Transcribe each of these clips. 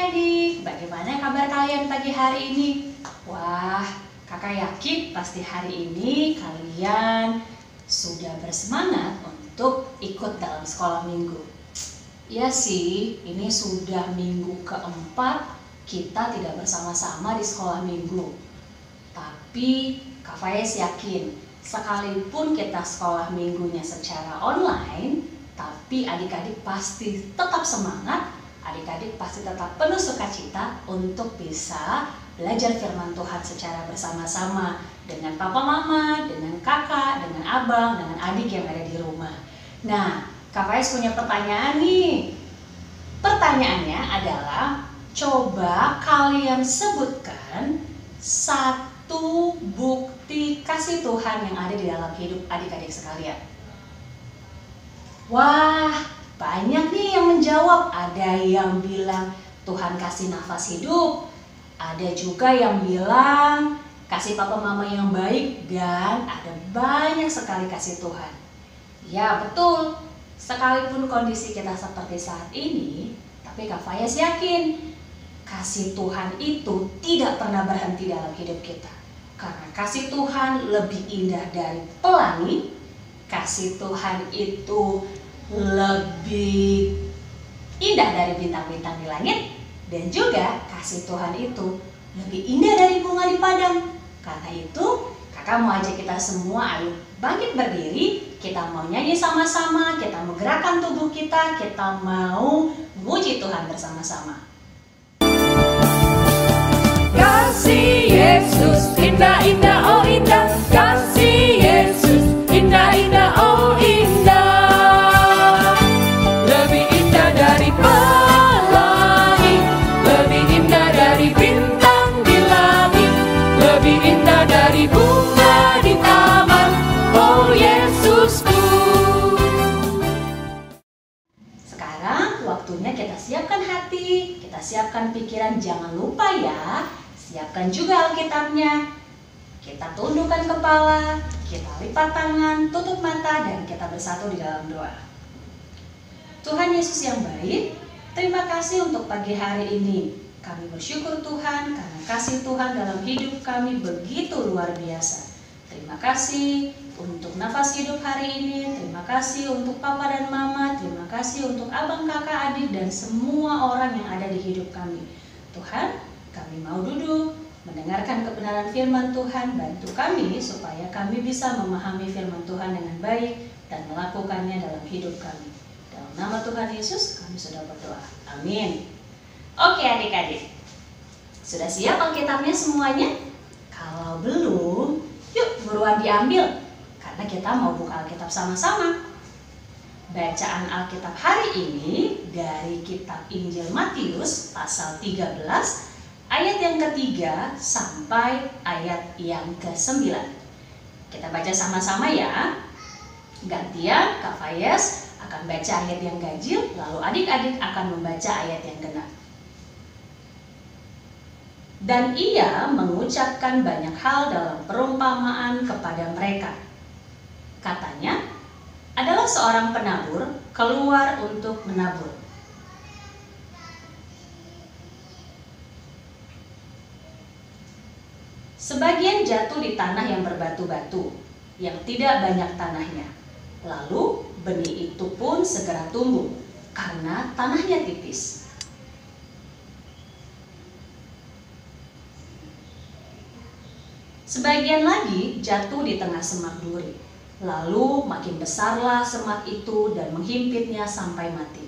adik-adik, bagaimana kabar kalian pagi hari ini? Wah, kakak yakin pasti hari ini kalian sudah bersemangat untuk ikut dalam sekolah minggu. Ya sih, ini sudah minggu keempat kita tidak bersama-sama di sekolah minggu. Tapi Kak Faiz yakin, sekalipun kita sekolah minggunya secara online, tapi adik-adik pasti tetap semangat, adik-adik pasti tetap penuh sukacita untuk bisa belajar firman Tuhan secara bersama-sama dengan papa mama, dengan kakak, dengan abang, dengan adik yang ada di rumah. Nah, Kak Faiz punya pertanyaan nih. Pertanyaannya adalah, coba kalian sebutkan satu bukti kasih Tuhan yang ada di dalam hidup adik-adik sekalian. Wah, banyak nih yang menjawab. Ada yang bilang Tuhan kasih nafas hidup, ada juga yang bilang kasih papa mama yang baik, dan ada banyak sekali kasih Tuhan. Ya betul, sekalipun kondisi kita seperti saat ini, tapi Kak Faiz yakin kasih Tuhan itu tidak pernah berhenti dalam hidup kita. Karena kasih Tuhan lebih indah dari pelangi, kasih Tuhan itu lebih indah dari bintang-bintang di langit, dan juga kasih Tuhan itu lebih indah dari bunga di padang. Karena itu kakak mau ajak kita semua, ayo bangkit berdiri, kita mau nyanyi sama-sama, kita mau gerakan tubuh kita mau memuji Tuhan bersama-sama. Kasih Yesus indah-indah, oh indah. Kasih Yesus indah-indah, oh indah. Lebih indah dari pelangi, lebih indah dari bintang di langit, lebih indah dari bunga di taman, oh Yesusku. Sekarang waktunya kita siapkan hati, kita siapkan pikiran, jangan lupa ya, siapkan juga Alkitabnya. Kita tundukkan kepala, kita lipat tangan, tutup mata, dan kita bersatu di dalam doa. Tuhan Yesus yang baik, terima kasih untuk pagi hari ini. Kami bersyukur Tuhan karena kasih Tuhan dalam hidup kami begitu luar biasa. Terima kasih untuk nafas hidup hari ini, terima kasih untuk papa dan mama, terima kasih untuk abang, kakak, adik, dan semua orang yang ada di hidup kami. Tuhan, kami mau duduk, mendengarkan kebenaran firman Tuhan. Bantu kami supaya kami bisa memahami firman Tuhan dengan baik dan melakukannya dalam hidup kami. Dalam nama Tuhan Yesus kami sudah berdoa. Amin. Oke adik-adik, sudah siap Alkitabnya semuanya? Kalau belum, yuk buruan diambil, karena kita mau buka Alkitab sama-sama. Bacaan Alkitab hari ini dari kitab Injil Matius pasal 13 ayat yang ketiga sampai ayat yang ke-9. Kita baca sama-sama ya. Gantian Kak Faiz akan baca ayat yang ganjil, lalu adik-adik akan membaca ayat yang genap. Dan ia mengucapkan banyak hal dalam perumpamaan kepada mereka. Katanya, adalah seorang penabur keluar untuk menabur. Sebagian jatuh di tanah yang berbatu-batu, yang tidak banyak tanahnya. Lalu benih itu pun segera tumbuh, karena tanahnya tipis. Sebagian lagi jatuh di tengah semak duri. Lalu makin besarlah semak itu dan menghimpitnya sampai mati.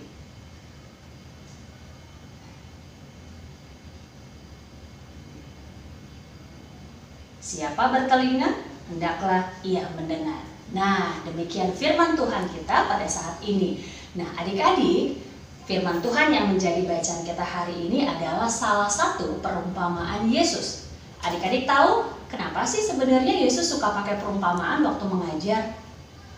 Siapa bertelinga, hendaklah ia mendengar. Nah, demikian firman Tuhan kita pada saat ini. Nah, adik-adik, firman Tuhan yang menjadi bacaan kita hari ini adalah salah satu perumpamaan Yesus. Adik-adik tahu kenapa sih sebenarnya Yesus suka pakai perumpamaan waktu mengajar?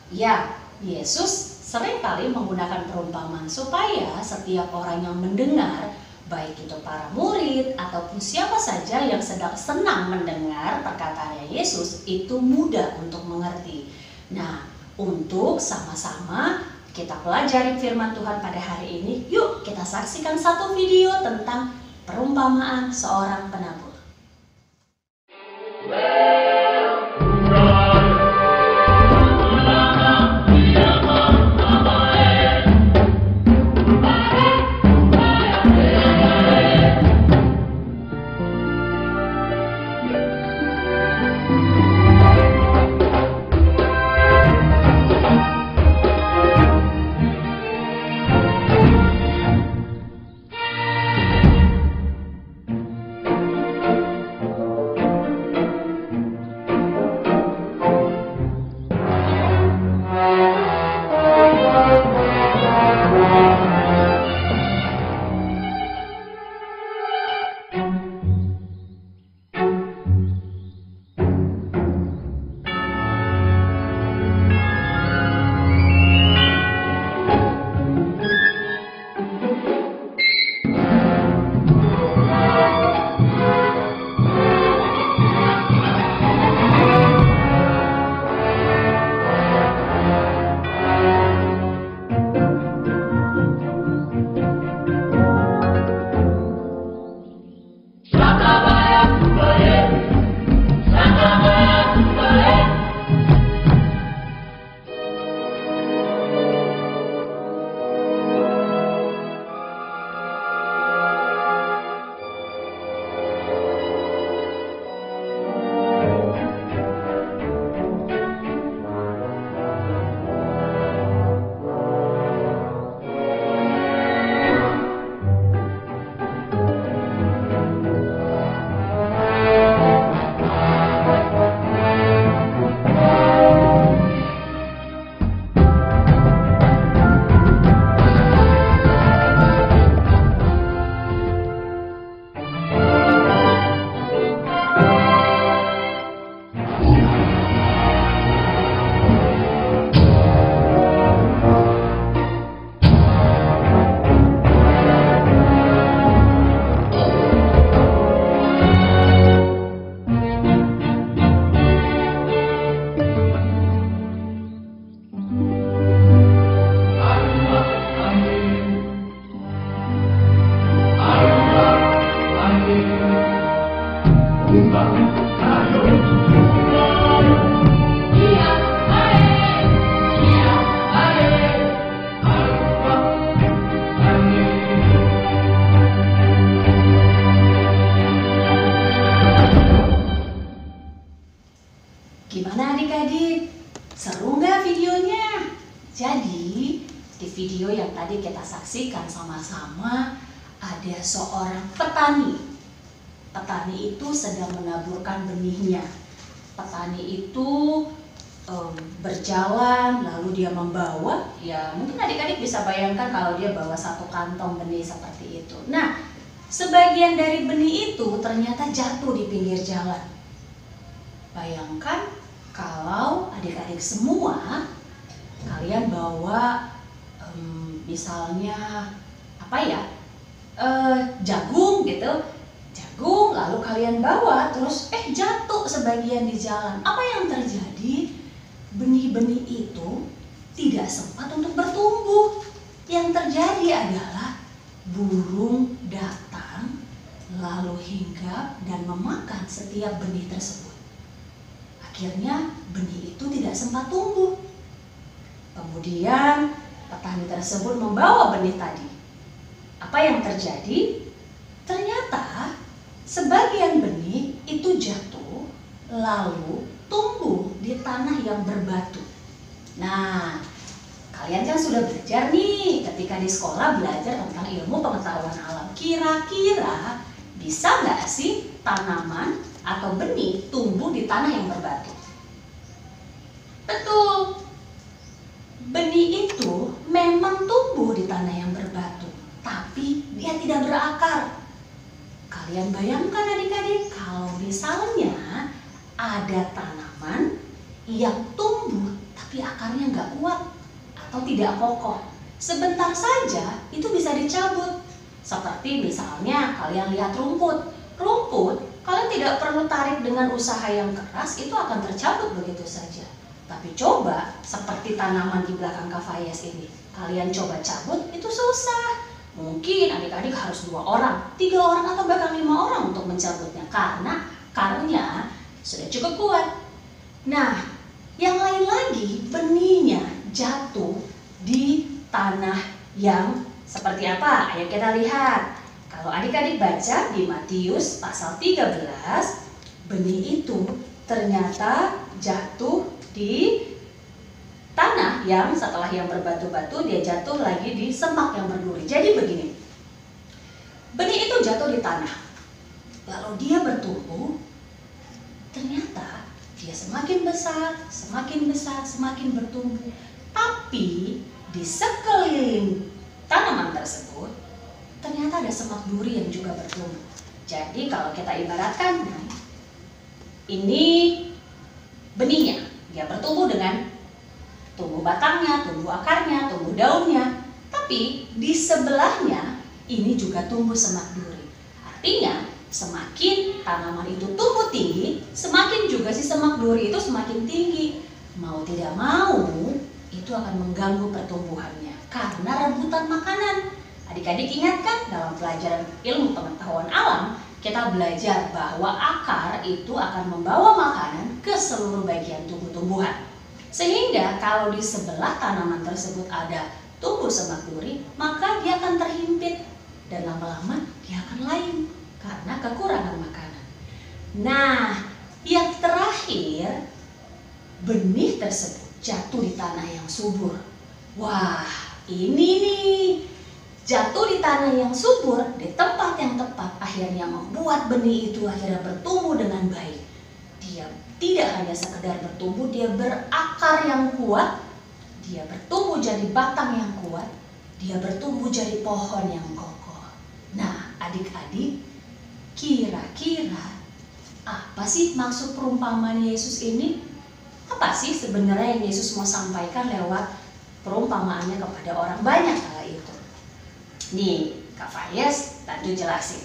Ya, Yesus seringkali menggunakan perumpamaan supaya setiap orang yang mendengar, baik itu para murid ataupun siapa saja yang sedang senang mendengar perkataan Yesus, itu mudah untuk mengerti. Nah, untuk sama-sama kita pelajari firman Tuhan pada hari ini, yuk kita saksikan satu video tentang perumpamaan seorang penabur. Gimana adik-adik? Seru nggak videonya? Jadi, di video yang tadi kita saksikan sama-sama, ada seorang petani. Petani itu sedang menaburkan benihnya. Petani itu berjalan, lalu dia membawa, ya mungkin adik-adik bisa bayangkan kalau dia bawa satu kantong benih seperti itu. Nah, sebagian dari benih itu ternyata jatuh di pinggir jalan. Bayangkan kalau adik-adik semua kalian bawa misalnya apa ya, jagung gitu, jagung lalu kalian bawa terus jatuh sebagian di jalan. Apa yang terjadi? Benih-benih itu tidak sempat untuk bertumbuh. Yang terjadi adalah burung datang lalu hinggap dan memakan setiap benih tersebut. Akhirnya benih itu tidak sempat tumbuh. Kemudian petani tersebut membawa benih tadi. Apa yang terjadi? Ternyata sebagian benih itu jatuh lalu tumbuh di tanah yang berbatu. Nah, kalian kan sudah belajar nih ketika di sekolah belajar tentang ilmu pengetahuan alam. Kira-kira bisa nggak sih tanaman atau benih tumbuh di tanah yang berbatu? Betul. Benih itu memang tumbuh di tanah yang berbatu, tapi dia tidak berakar. Kalian bayangkan adik-adik, kalau misalnya ada tanaman yang tumbuh tapi akarnya nggak kuat atau tidak kokoh, sebentar saja itu bisa dicabut. Seperti misalnya kalian lihat rumput. Rumput, kalian tidak perlu tarik dengan usaha yang keras, itu akan tercabut begitu saja. Tapi coba seperti tanaman di belakang Kak Fayez ini, kalian coba cabut, itu susah. Mungkin adik-adik harus 2 orang, 3 orang, atau bahkan 5 orang untuk mencabutnya karena karungnya sudah cukup kuat. Nah, yang lain lagi benihnya jatuh di tanah yang seperti apa? Ayo kita lihat. Kalau adik-adik baca di Matius pasal 13, benih itu ternyata jatuh di tanah yang setelah yang berbatu-batu dia jatuh lagi di semak yang berduri. Jadi begini, benih itu jatuh di tanah, lalu dia bertumbuh, ternyata dia semakin besar, semakin bertumbuh. Tapi di sekeliling tanaman tersebut ternyata ada semak duri yang juga bertumbuh. Jadi kalau kita ibaratkan, ini benihnya, dia bertumbuh dengan tumbuh batangnya, tumbuh akarnya, tumbuh daunnya. Tapi di sebelahnya ini juga tumbuh semak duri. Artinya semakin tanaman itu tumbuh tinggi, semakin juga si semak duri itu semakin tinggi. Mau tidak mau, itu akan mengganggu pertumbuhannya karena rebutan makanan. Adik-adik ingat kan dalam pelajaran ilmu pengetahuan alam, kita belajar bahwa akar itu akan membawa makanan ke seluruh bagian tubuh tumbuhan. Sehingga kalau di sebelah tanaman tersebut ada tumbuh semak duri, maka dia akan terhimpit dan lama-lama dia akan layu karena kekurangan makanan. Nah, yang terakhir, benih tersebut jatuh di tanah yang subur. Wah, ini nih, jatuh di tanah yang subur, di tempat yang tepat, akhirnya membuat benih itu akhirnya bertumbuh dengan baik. Dia tidak hanya sekedar bertumbuh, dia berakar yang kuat, dia bertumbuh jadi batang yang kuat, dia bertumbuh jadi pohon yang kokoh. Nah, adik-adik, kira-kira apa sih maksud perumpamaan Yesus ini? Apa sih sebenarnya yang Yesus mau sampaikan lewat perumpamaannya kepada orang banyak kala itu? Nih, Kak Fayes bantu jelasin.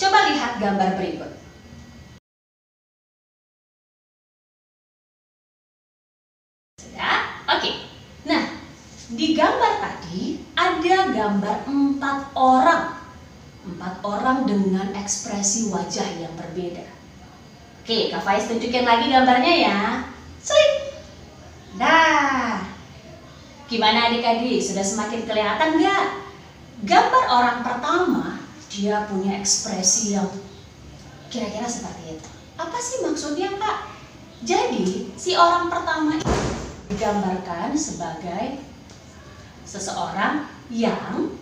Coba lihat gambar berikut. Sudah? Oke. Nah, di gambar tadi ada gambar 4 orang. 4 orang dengan ekspresi wajah yang berbeda. Oke, Kak Faiz tunjukin lagi gambarnya ya. Slip. Nah, gimana adik-adik? Sudah semakin kelihatan nggak? Gambar orang pertama, dia punya ekspresi yang kira-kira seperti itu. Apa sih maksudnya, Kak? Jadi, si orang pertama itu digambarkan sebagai seseorang yang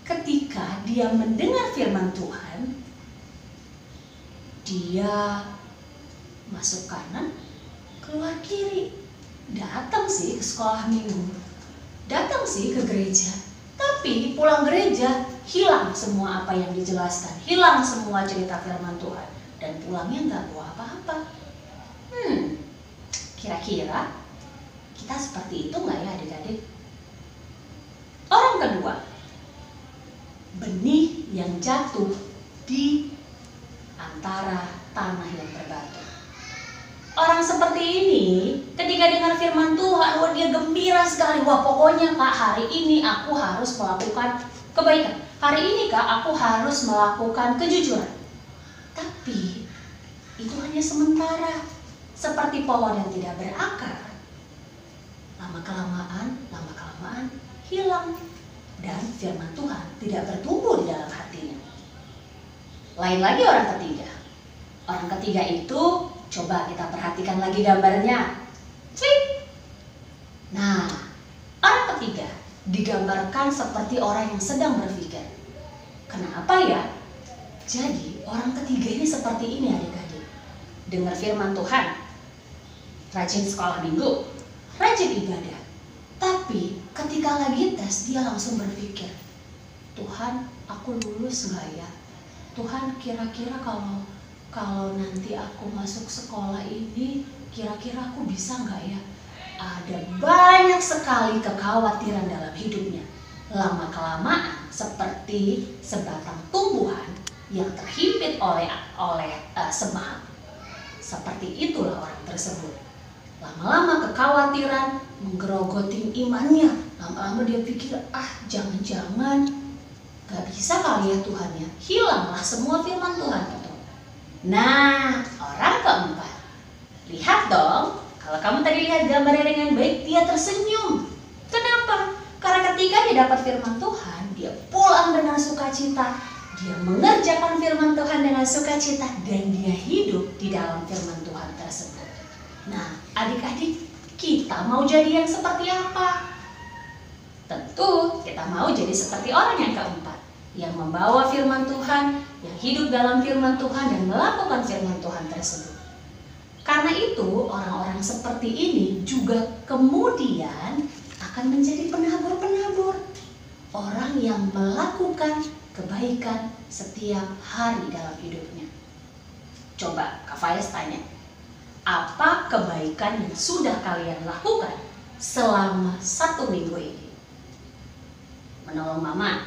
ketika dia mendengar firman Tuhan, dia masuk kanan, keluar kiri. Datang sih ke sekolah minggu, datang sih ke gereja, tapi pulang gereja hilang semua apa yang dijelaskan, hilang semua cerita firman Tuhan, dan pulangnya nggak bawa apa-apa. Kira-kira kita seperti itu nggak ya adik-adik? Orang kedua, benih yang jatuh di antara tanah yang berbatu. Orang seperti ini ketika dengar firman Tuhan, wah dia gembira sekali. Wah pokoknya Kak, hari ini aku harus melakukan kebaikan. Hari ini Kak, aku harus melakukan kejujuran. Tapi itu hanya sementara. Seperti pohon yang tidak berakar. Lama-kelamaan hilang. Dan firman Tuhan tidak bertumbuh di dalam hatinya. Lain lagi orang ketiga. Orang ketiga itu, coba kita perhatikan lagi gambarnya. Flip. Nah, orang ketiga digambarkan seperti orang yang sedang berpikir. Kenapa ya? Jadi orang ketiga ini seperti ini adik-adik. Dengar firman Tuhan, rajin sekolah minggu, rajin ibadah. Tapi ketika lagi tes dia langsung berpikir, Tuhan aku lulus nggak ya? Tuhan kira-kira kalau nanti aku masuk sekolah ini, kira-kira aku bisa nggak ya? Ada banyak sekali kekhawatiran dalam hidupnya. Lama-kelamaan seperti sebatang tumbuhan yang terhimpit oleh semak. Seperti itulah orang tersebut. Lama-lama kekhawatiran menggerogoti imannya. lama-lama dia pikir, jangan-jangan gak bisa kali ya Tuhan ya, hilanglah semua firman Tuhan itu. Nah, orang keempat, lihat dong, kalau kamu tadi lihat gambarnya dengan baik, dia tersenyum. Kenapa? Karena ketika dia dapat firman Tuhan, dia pulang dengan sukacita, dia mengerjakan firman Tuhan dengan sukacita, dan dia hidup di dalam firman Tuhan tersebut. Nah, adik-adik, kita mau jadi yang seperti apa? Tentu kita mau jadi seperti orang yang keempat, yang membawa firman Tuhan, yang hidup dalam firman Tuhan dan melakukan firman Tuhan tersebut. Karena itu orang-orang seperti ini juga kemudian akan menjadi penabur-penabur, orang yang melakukan kebaikan setiap hari dalam hidupnya. Coba Kak Faiz tanya, apa kebaikan yang sudah kalian lakukan selama 1 minggu ini? Menolong mama?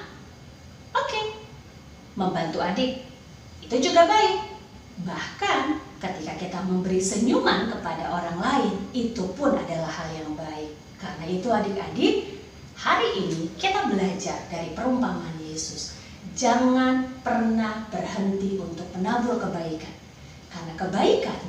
Oke. Membantu adik? Itu juga baik. Bahkan ketika kita memberi senyuman kepada orang lain, itu pun adalah hal yang baik. Karena itu adik-adik, hari ini kita belajar dari perumpamaan Yesus. Jangan pernah berhenti untuk menabur kebaikan. Karena kebaikan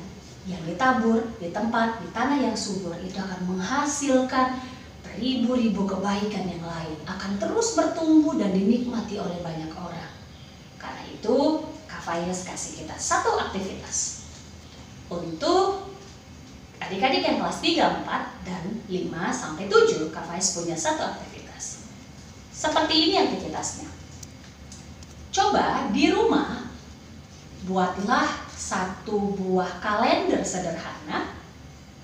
yang ditabur di tempat, di tanah yang subur, itu akan menghasilkan beribu-ribu kebaikan yang lain, akan terus bertumbuh dan dinikmati oleh banyak orang. Karena itu Kak Faiz kasih kita satu aktivitas untuk adik-adik yang kelas 3, 4, dan 5 sampai 7. Kak Faiz punya satu aktivitas. Seperti ini aktivitasnya. Coba di rumah buatlah satu buah kalender sederhana,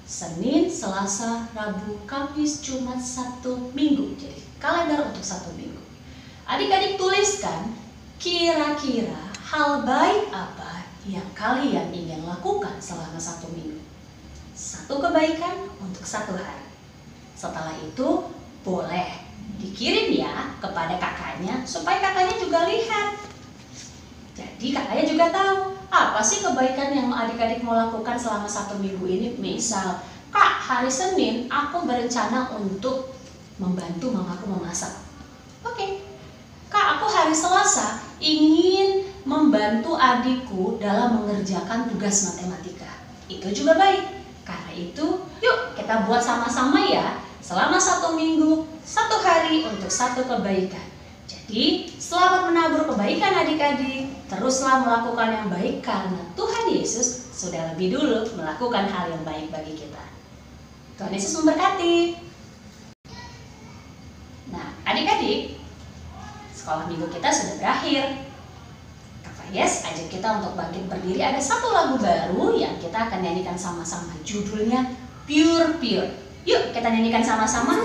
Senin, Selasa, Rabu, Kamis, Jumat, Sabtu, Minggu. Jadi kalender untuk 1 minggu. Adik-adik tuliskan kira-kira hal baik apa yang kalian ingin lakukan selama 1 minggu. Satu kebaikan untuk 1 hari. Setelah itu boleh dikirim ya kepada kakaknya supaya kakaknya juga lihat. Jadi kakaknya juga tahu apa sih kebaikan yang adik-adik mau lakukan selama 1 minggu ini. Misal, Kak, hari Senin aku berencana untuk membantu mamaku memasak. Oke. Kak, aku hari Selasa ingin membantu adikku dalam mengerjakan tugas matematika. Itu juga baik. Karena itu, yuk kita buat sama-sama ya. Selama 1 minggu, 1 hari untuk 1 kebaikan. Jadi, selamat menabur kebaikan adik-adik. Teruslah melakukan yang baik karena Tuhan Yesus sudah lebih dulu melakukan hal yang baik bagi kita. Tuhan Yesus memberkati. Nah, adik-adik, sekolah minggu kita sudah berakhir. Kak Faiz ajak kita untuk bangkit berdiri. Ada satu lagu baru yang kita akan nyanyikan sama-sama. Judulnya Pure Pure. Yuk kita nyanyikan sama-sama.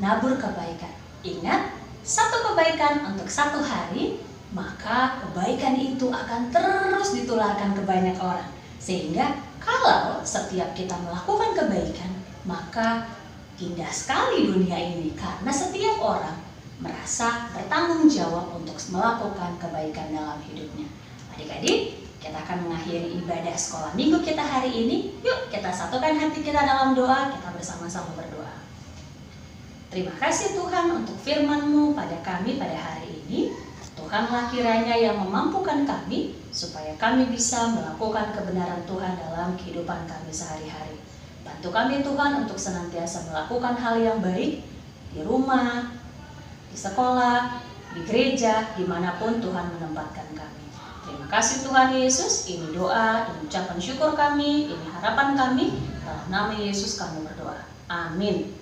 menabur kebaikan. Ingat, satu kebaikan untuk satu hari, maka kebaikan itu akan terus ditularkan ke banyak orang. Sehingga kalau setiap kita melakukan kebaikan, maka indah sekali dunia ini karena setiap orang merasa bertanggung jawab untuk melakukan kebaikan dalam hidupnya. Adik-adik, kita akan mengakhiri ibadah sekolah minggu kita hari ini. Yuk kita satukan hati kita dalam doa, kita bersama-sama berdoa. Terima kasih Tuhan untuk firman-Mu pada kami pada hari ini. Tuhanlah kiranya yang memampukan kami supaya kami bisa melakukan kebenaran Tuhan dalam kehidupan kami sehari-hari. Bantu kami Tuhan untuk senantiasa melakukan hal yang baik di rumah, di sekolah, di gereja, dimanapun Tuhan menempatkan kami. Terima kasih Tuhan Yesus, ini doa dan ucapan syukur kami, ini harapan kami, dalam nama Yesus kami berdoa. Amin.